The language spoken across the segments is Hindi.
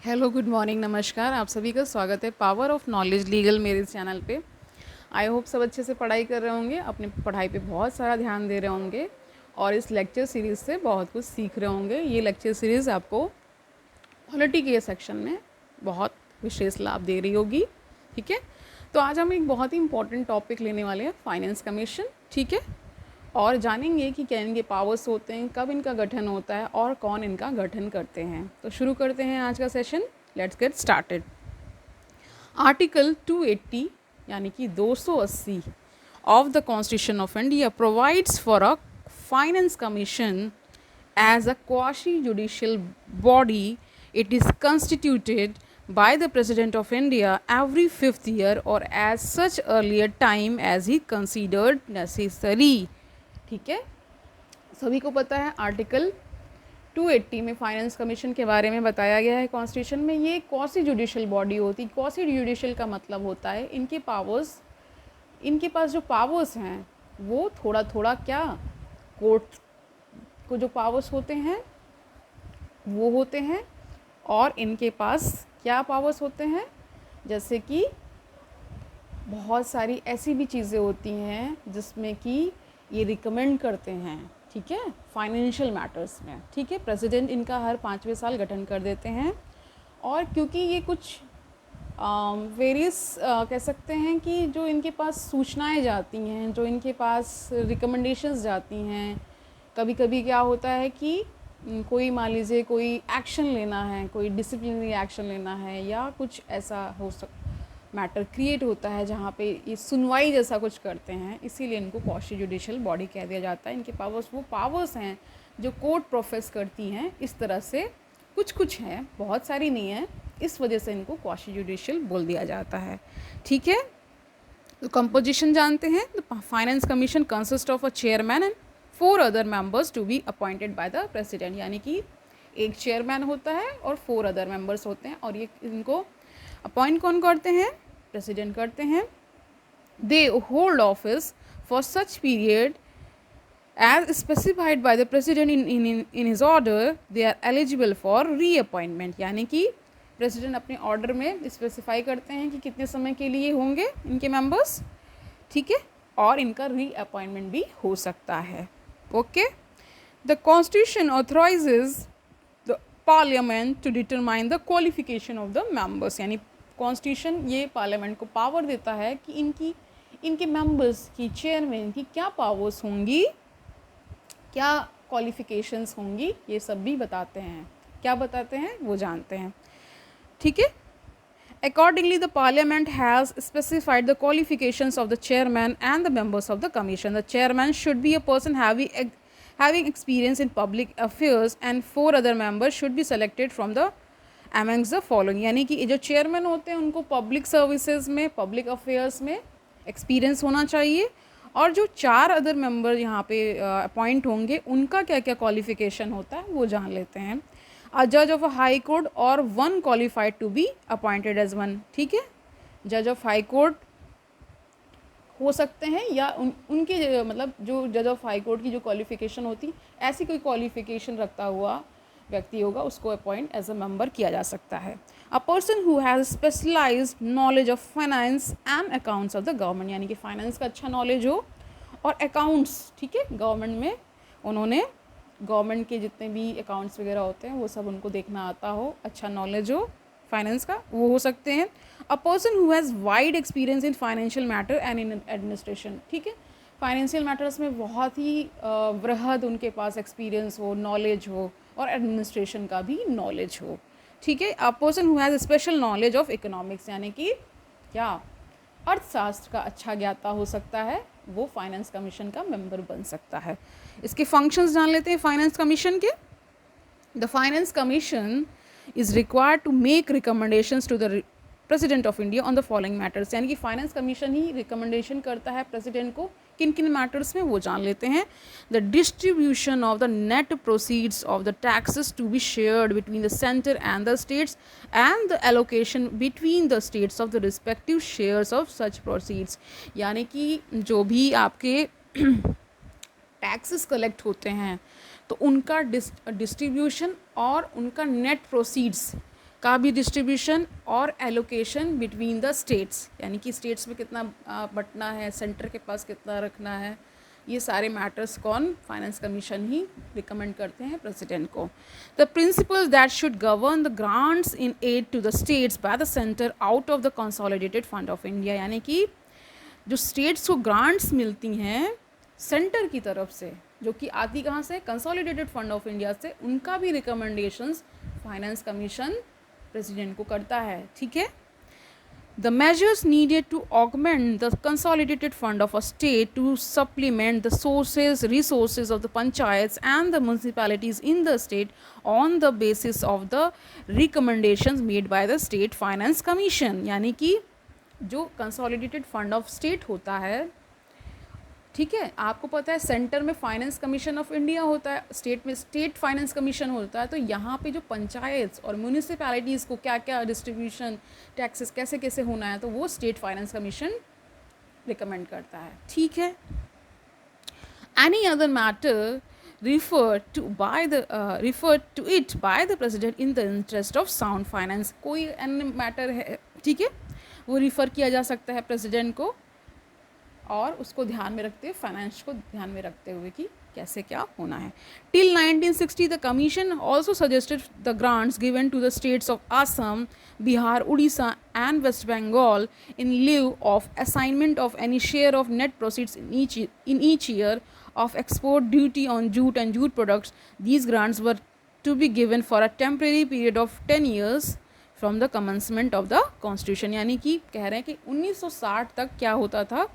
हेलो, गुड मॉर्निंग, नमस्कार। आप सभी का स्वागत है पावर ऑफ नॉलेज लीगल मेरे चैनल पे। आई होप सब अच्छे से पढ़ाई कर रहे होंगे, अपनी पढ़ाई पे बहुत सारा ध्यान दे रहे होंगे और इस लेक्चर सीरीज़ से बहुत कुछ सीख रहे होंगे। ये लेक्चर सीरीज़ आपको पॉलिटी के सेक्शन में बहुत विशेष लाभ दे रही होगी। ठीक है, तो आज हम एक बहुत ही इंपॉर्टेंट टॉपिक लेने वाले हैं, फाइनेंस कमीशन। ठीक है, और जानेंगे कि क्या इनके पावर्स होते हैं, कब इनका गठन होता है और कौन इनका गठन करते हैं। तो शुरू करते हैं आज का session. Let's get started. Article 280 यानी कि 280 of the constitution of India provides for a finance commission as a quasi-judicial body. It is constituted by the President of India every 5th year or as such earlier time as he considered necessary. ठीक है, सभी को पता है आर्टिकल 280 में फाइनेंस कमीशन के बारे में बताया गया है कॉन्स्टिट्यूशन में। ये क्वासी जुडिशियल बॉडी होती है। क्वासी जुडिशियल का मतलब होता है इनके पावर्स, इनके पास जो पावर्स हैं वो थोड़ा थोड़ा क्या, कोर्ट को जो पावर्स होते हैं वो होते हैं, और इनके पास क्या पावर्स होते हैं, जैसे कि बहुत सारी ऐसी भी चीज़ें होती हैं जिसमें कि ये रिकमेंड करते हैं। ठीक है, फाइनेंशियल मैटर्स में। ठीक है, प्रेसिडेंट इनका हर 5वें साल गठन कर देते हैं। और क्योंकि ये कुछ वेरियस कह सकते हैं कि जो इनके पास सूचनाएं जाती हैं, जो इनके पास रिकमेंडेशंस जाती हैं, कभी कभी क्या होता है कि कोई मान लीजिए कोई एक्शन लेना है, कोई डिसिप्लिनरी एक्शन लेना है, या कुछ ऐसा हो मैटर क्रिएट होता है जहाँ पे ये सुनवाई जैसा कुछ करते हैं, इसीलिए इनको क्वासी जुडिशियल बॉडी कह दिया जाता है। इनके पावर्स वो पावर्स हैं जो कोर्ट प्रोफेस करती हैं। इस तरह से कुछ कुछ हैं, बहुत सारी नहीं है, इस वजह से इनको क्वासी जुडिशियल बोल दिया जाता है। ठीक है, तो कंपोजिशन जानते हैं। The finance commission consist of a chairman and 4 other members to be appointed by the president. यानी कि एक चेयरमैन होता है और 4 अदर मेंबर्स होते हैं, और ये इनको अपॉइंट कौन करते हैं, प्रेसिडेंट करते हैं। They hold office for such period as specified by the president in his order. They are eligible for reappointment। यानी कि प्रेसिडेंट अपने ऑर्डर में स्पेसिफाई करते हैं कि कितने समय के लिए होंगे इनके मेंबर्स। ठीक है, और इनका रीअपॉइंटमेंट भी हो सकता है। Okay, the constitution authorises the parliament to determine the qualification of the members. यानी कॉन्स्टिट्यूशन ये पार्लियामेंट को पावर देता है कि इनके मेंबर्स की, चेयरमैन की क्या पावर्स होंगी, क्या क्वालिफिकेशंस होंगी, ये सब भी बताते हैं। क्या बताते हैं वो जानते हैं। ठीक है, accordingly the parliament has specified the qualifications of the chairman and the members of the commission. The chairman should be a person having experience in public affairs and 4 other members should be selected from the amongst the following। यानी कि जो चेयरमैन होते हैं उनको पब्लिक सर्विसेज में, पब्लिक अफेयर्स में एक्सपीरियंस होना चाहिए, और जो 4 अदर मेंबर यहाँ पे अपॉइंट होंगे उनका क्या क्या क्वालिफिकेशन होता है वो जान लेते हैं। अ जज ऑफ अ हाई कोर्ट और 1 qualified to be appointed as 1। ठीक है, जज ऑफ हाई कोर्ट हो सकते हैं, या उनके मतलब जो जज ऑफ हाई कोर्ट की जो क्वालिफिकेशन होती, ऐसी कोई क्वालिफिकेशन रखता हुआ व्यक्ति होगा उसको अपॉइंट एज अ मेंबर किया जा सकता है। A person who has specialised knowledge of finance and accounts of the government. यानी कि फाइनेंस का अच्छा नॉलेज हो और अकाउंट्स, ठीक है, गवर्नमेंट में उन्होंने गवर्नमेंट के जितने भी अकाउंट्स वगैरह होते हैं वो सब उनको देखना आता हो, अच्छा नॉलेज हो फाइनेंस का, वो हो सकते हैं। अ person who has wide experience in financial matter and in administration. ठीक है, फाइनेंशियल मैटर्स में बहुत ही वृहद उनके पास एक्सपीरियंस हो, नॉलेज हो, और एडमिनिस्ट्रेशन का भी नॉलेज हो। ठीक है, a person who has special knowledge of economics, यानी कि क्या, अर्थशास्त्र का अच्छा ज्ञाता हो सकता है, वो फाइनेंस कमीशन का मेंबर बन सकता है। इसके फंक्शंस जान लेते हैं फाइनेंस कमीशन के। The finance commission is required to make recommendations to the president of India on the following matters. यानी कि फाइनेंस कमीशन ही रिकमेंडेशन करता है प्रेसिडेंट को किन किन मैटर्स में, वो जान लेते हैं। The distribution of the net proceeds of the taxes to be shared between the centre and the states and the allocation between the states of the respective shares of such proceeds. यानी कि जो भी आपके टैक्सेस कलेक्ट होते हैं तो उनका डिस्ट्रीब्यूशन और उनका नेट प्रोसीड्स का भी डिस्ट्रीब्यूशन और एलोकेशन बिटवीन द स्टेट्स, यानी कि स्टेट्स में कितना बंटना है, सेंटर के पास कितना रखना है, ये सारे मैटर्स कौन, फाइनेंस कमीशन ही रिकमेंड करते हैं प्रेसिडेंट को. The principles that should govern the grants in aid to the states by the centre out of the consolidated fund of India, यानी कि जो स्टेट्स को ग्रांट्स मिलती हैं सेंटर की तरफ से, जो कि आती कहाँ से, कंसोलिडेटेड फंड ऑफ इंडिया से, उनका भी रिकमेंडेशंस फाइनेंस कमीशन प्रेसिडेंट को करता है. ठीक है. The measures needed to augment the consolidated fund of a state to supplement the resources of the panchayats and the municipalities in the state on the basis of the recommendations made by the State Finance Commission. यानी कि जो consolidated fund of state होता है, ठीक है, आपको पता है सेंटर में फाइनेंस कमीशन ऑफ इंडिया होता है, स्टेट में स्टेट फाइनेंस कमीशन होता है. तो यहाँ पे जो पंचायत और म्यूनिसिपैलिटीज़ को क्या क्या डिस्ट्रीब्यूशन, टैक्सेस कैसे कैसे होना है, तो वो स्टेट फाइनेंस कमीशन रिकमेंड करता है. ठीक है. Any other matter referred to it by the president in the interest of sound finance. कोई अन्य मैटर है, ठीक है, वो रिफ़र किया जा सकता है प्रेसिडेंट को, और उसको ध्यान में रखते हुए, फाइनेंस को ध्यान में रखते हुए कि कैसे क्या होना है. Till 1960 the commission also suggested the grants given to the states of Assam, Bihar, Orissa and West Bengal in lieu of assignment of any share of net proceeds in each year of export duty on jute and jute products. These grants were to be given for a temporary period of 10 years from the commencement of the constitution. यानी कि कह रहे हैं कि 1960 तक क्या होता था,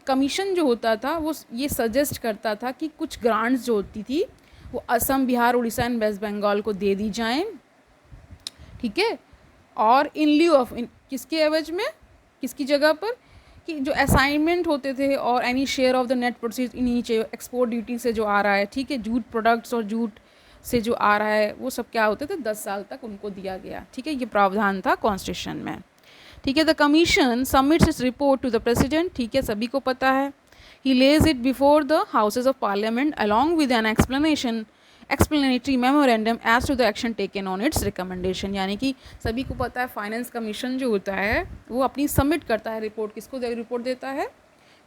कमीशन जो होता था वो ये सजेस्ट करता था कि कुछ ग्रांट्स जो होती थी वो असम, बिहार, उड़ीसा एंड वेस्ट बंगाल को दे दी जाएं. ठीक है. और इन लिeu ऑफ, किसके एवज में, किसकी जगह पर, कि जो असाइनमेंट होते थे और any share of the net proceeds in each, export duty से जो आ रहा है, ठीक है, जूट प्रोडक्ट्स और जूट से जो आ रहा है, वो सब क्या होते थे, 10 साल तक उनको दिया गया. ठीक है. ये प्रावधान था कॉन्स्टिट्यूशन में. ठीक है. The commission submits its report to the president. ठीक है, सभी को पता है. He lays it before the houses of parliament along with an explanatory memorandum as to the action taken on its recommendation. यानी कि सभी को पता है फाइनेंस कमीशन जो होता है वो अपनी सबमिट करता है रिपोर्ट. किसको रिपोर्ट देता है,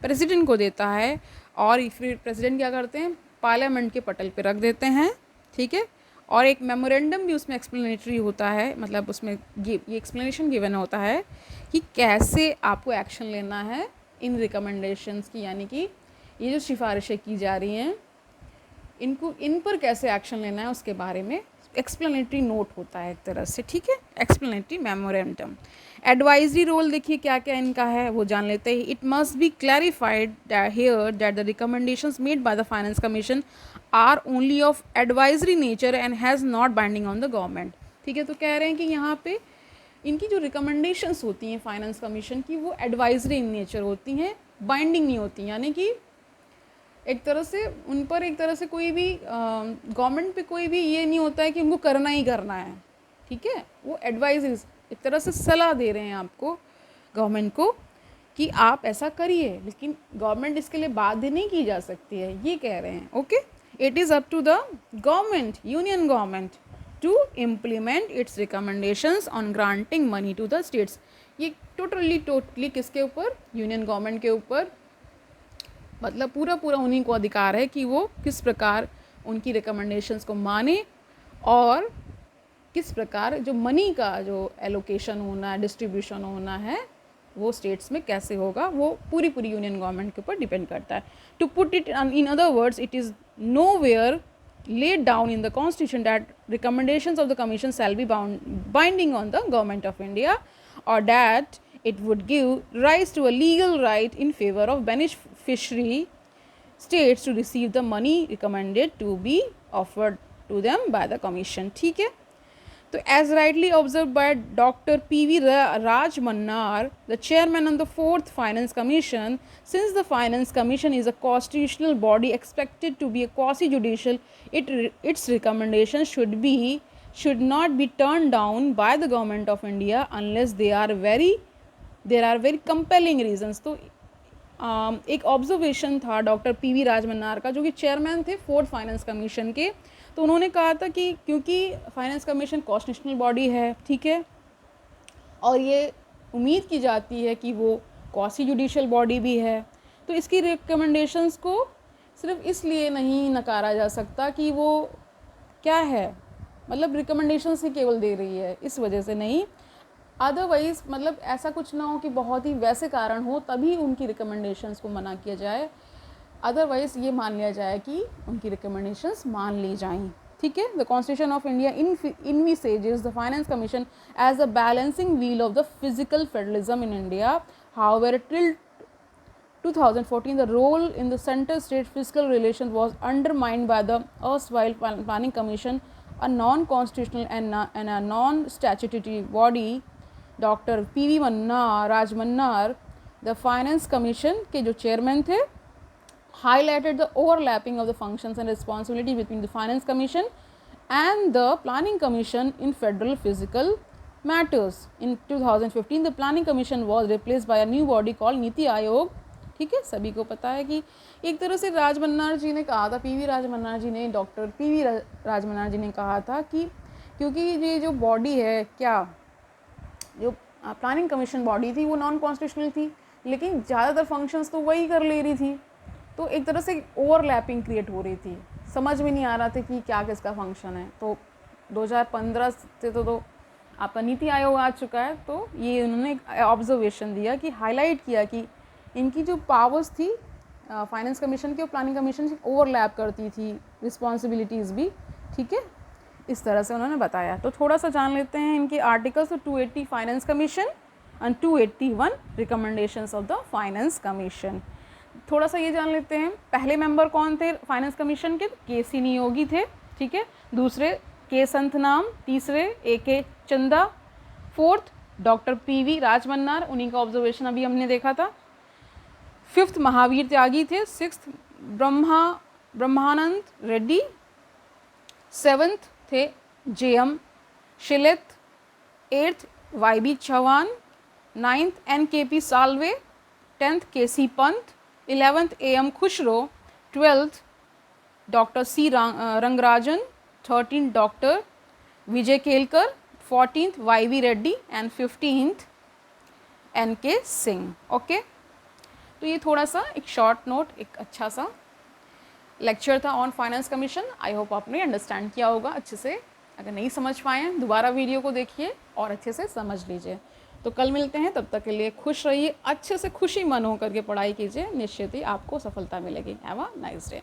प्रेसिडेंट को देता है, और फिर प्रेसिडेंट क्या करते हैं, पार्लियामेंट के पटल पर रख देते हैं. ठीक है. और एक मेमोरेंडम भी उसमें एक्सप्लेनेटरी होता है, मतलब उसमें ये एक्सप्लेनेशन गिवन होता है कि कैसे आपको एक्शन लेना है इन रिकमेंडेशंस की, यानी कि ये जो सिफारिशें की जा रही हैं इनको, इन पर कैसे एक्शन लेना है उसके बारे में एक्सप्लेनेटरी नोट होता है एक तरह से. ठीक है. Explanatory memorandum. एडवाइजरी रोल देखिए क्या क्या इनका है वो जान लेते हैं. It must be clarified here that the recommendations made by the finance commission are only of advisory nature and has not binding on the government. ठीक है. तो कह रहे हैं कि यहाँ पे इनकी जो रिकमेंडेशंस होती हैं फाइनेंस कमीशन की, वो एडवाइजरी इन नेचर होती हैं, बाइंडिंग नहीं होती. यानी कि एक तरह से उन पर एक तरह से कोई भी गवर्नमेंट पे कोई भी ये नहीं होता है कि उनको करना ही करना है. ठीक है. वो एडवाइजरी, एक तरह से सलाह दे रहे हैं आपको, गवर्नमेंट को, कि आप ऐसा करिए, लेकिन गवर्नमेंट इसके लिए बाध्य नहीं की जा सकती है, ये कह रहे हैं. Okay. It is up to the government, union government, to implement its recommendations on granting money to the states. ये टोटली किसके ऊपर, यूनियन गवर्नमेंट के ऊपर, मतलब पूरा उन्हीं को अधिकार है कि वो किस प्रकार उनकी रिकमेंडेशंस को माने, और किस प्रकार जो मनी का जो एलोकेशन होना है, डिस्ट्रीब्यूशन होना है, वो स्टेट्स में कैसे होगा, वो पूरी यूनियन गवर्नमेंट के ऊपर डिपेंड करता है. To put it in other words, it is nowhere laid down in the constitution that recommendations of the commission shall be binding on the government of India, or that it would give rise to a legal right in favor of beneficiary states to receive the money recommended to be offered to them by the commission. ठीक है. तो as rightly observed by Dr. P.V. Raj Mannar, the chairman on the 4th Finance Commission, since the Finance Commission is a constitutional body expected to be a quasi-judicial, its recommendations should not be turned down by the government of India unless there are very compelling reasons. तो एक ऑब्जर्वेशन था डॉक्टर पी.वी. राज मन्नार का, जो कि चेयरमैन थे 4th फाइनेंस कमीशन के. तो उन्होंने कहा था कि क्योंकि फाइनेंस कमीशन कॉन्स्टिट्यूशनल बॉडी है, ठीक है, और ये उम्मीद की जाती है कि वो क्वासी जुडिशियल बॉडी भी है, तो इसकी रिकमेंडेशंस को सिर्फ इसलिए नहीं नकारा जा सकता कि वो क्या है, मतलब रिकमेंडेशंस ही केवल दे रही है, इस वजह से नहीं। अदरवाइज़ मतलब ऐसा कुछ ना हो कि बहुत ही वैसे कारण हो तभी उनकी रिकमेंडेशंस को मना किया जाए, अदरवाइज़ ये मान लिया जाए कि उनकी रिकमेंडेशंस मान ली जाएं, ठीक है। The constitution of India envisages the finance commission as a balancing wheel of the fiscal federalism in India. However till 2014 the role in the center state fiscal relations was undermined by the erstwhile planning commission, a non constitutional and a non statutory body. Doctor PV Mannar, Raj Mannar, the finance commission के जो चेयरमैन थे, highlighted the overlapping of the functions and responsibility between the finance commission and the planning commission in federal fiscal matters. In 2015 the planning commission was replaced by a new body called NITI Aayog, ठीक है। सभी को पता है कि एक तरह से राज मन्नार जी ने कहा था, पीवी राज मन्नार जी ने, डॉक्टर पीवी राज मन्नार जी ने कहा था कि क्योंकि ये जो बॉडी है, क्या जो प्लानिंग कमीशन बॉडी थी वो नॉन कॉन्स्टिट्यूशनल थी, लेकिन ज़्यादातर फंक्शंस तो वही कर ले रही थी, तो एक तरह से ओवरलैपिंग क्रिएट हो रही थी, समझ में नहीं आ रहा था कि क्या किसका फंक्शन है। तो 2015 से तो आपका नीति आयोग आ चुका है, तो ये उन्होंने ऑब्जर्वेशन दिया कि हाईलाइट किया कि इनकी जो पावर्स थी फाइनेंस कमीशन की और प्लानिंग कमीशन की ओवरलैप करती थी, रिस्पॉन्सिबिलिटीज़ भी, ठीक है, इस तरह से उन्होंने बताया। तो थोड़ा सा जान लेते हैं इनके आर्टिकल्स। तो 280 finance commission and 281 recommendations of the finance commission. थोड़ा सा ये जान लेते हैं, पहले मेंबर कौन थे फाइनेंस कमीशन के? के.सी. नियोगी थे, ठीक है। दूसरे के संतनाम, तीसरे ए.के. चंदा, फोर्थ डॉक्टर पीवी राज मन्नार, उन्हीं का ऑब्जर्वेशन अभी हमने देखा था। फिफ्थ महावीर त्यागी थे, सिक्स्थ ब्रह्मानंद रेड्डी, सेवन्थ थे J M. Shelat, eighth Y B. Chavan, ninth N K P. Salve, 10th K C. Pant, 11th A M. Khusro, 12th doctor C Rangarajan, 13th doctor Vijay Kelkar, 14th Y V. Reddy and 15th N K. Singh. Okay, तो ये थोड़ा सा एक शॉर्ट नोट, एक अच्छा सा लेक्चर था on finance commission. I hope आपने अंडरस्टैंड किया होगा अच्छे से। अगर नहीं समझ पाए हैं दोबारा वीडियो को देखिए और अच्छे से समझ लीजिए। तो कल मिलते हैं, तब तक के लिए खुश रहिए, अच्छे से खुशी मन हो करके पढ़ाई कीजिए, निश्चित ही आपको सफलता मिलेगी। Have a nice day.